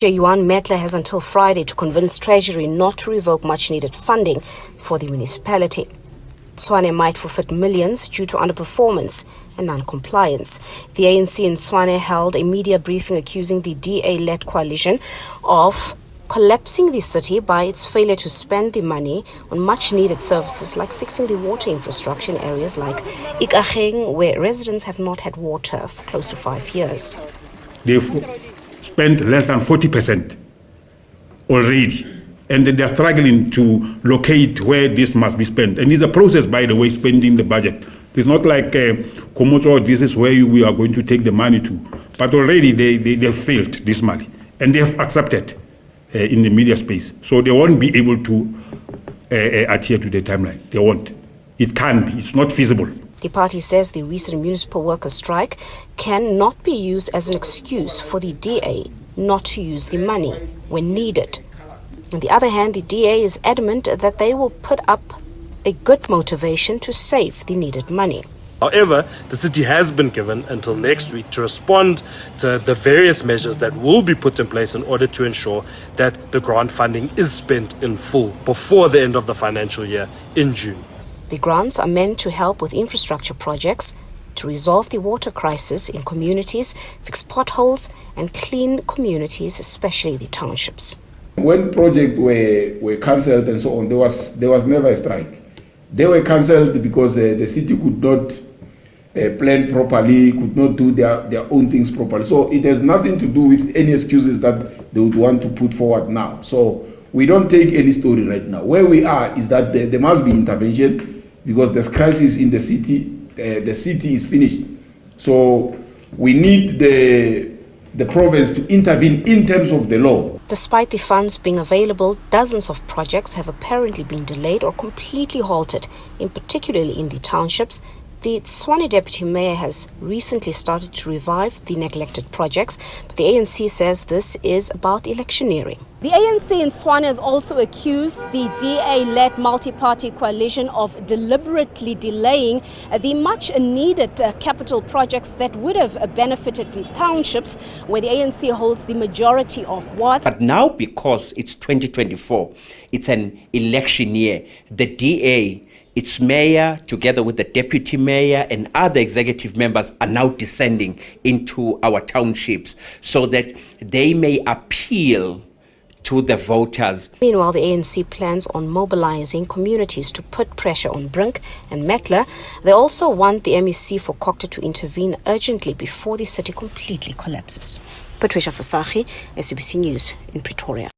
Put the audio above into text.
Johan Metler has until Friday to convince Treasury not to revoke much-needed funding for the municipality. Tshwane might forfeit millions due to underperformance and non-compliance. The ANC in Tshwane held a media briefing accusing the DA-led coalition of collapsing the city by its failure to spend the money on much-needed services like fixing the water infrastructure in areas like Ikageng, where residents have not had water for close to 5 years. They've spent less than 40% already, and they are struggling to locate where this must be spent. And it's a process, by the way, spending the budget. It's not like Komoto, this is where we are going to take the money to. But already they've failed this money, and they have accepted in the media space. So they won't be able to adhere to the timeline. They won't. It can't be. It's not feasible. The party says the recent municipal workers' strike cannot be used as an excuse for the DA not to use the money when needed. On the other hand, the DA is adamant that they will put up a good motivation to save the needed money. However, the city has been given until next week to respond to the various measures that will be put in place in order to ensure that the grant funding is spent in full before the end of the financial year in June. The grants are meant to help with infrastructure projects, to resolve the water crisis in communities, fix potholes and clean communities, especially the townships. When projects were cancelled and so on, there was never a strike. They were cancelled because the city could not plan properly, could not do their own things properly. So it has nothing to do with any excuses that they would want to put forward now. So we don't take any story right now. Where we are is that there must be intervention because there's crisis in the city. The city is finished. So we need the province to intervene in terms of the law. Despite the funds being available, dozens of projects have apparently been delayed or completely halted, particularly in the townships. The Tshwane Deputy Mayor has recently started to revive the neglected projects, but the ANC says this is about electioneering. The ANC in Tshwane has also accused the DA-led multi-party coalition of deliberately delaying the much-needed capital projects that would have benefited the townships, where the ANC holds the majority of wards. But now, because it's 2024, it's an election year, the DA, its mayor, together with the deputy mayor and other executive members, are now descending into our townships so that they may appeal to the voters. Meanwhile, the ANC plans on mobilizing communities to put pressure on Brink and Metler. They also want the MEC for Cocter to intervene urgently before the city completely collapses. Patricia Fasagi, SABC News in Pretoria.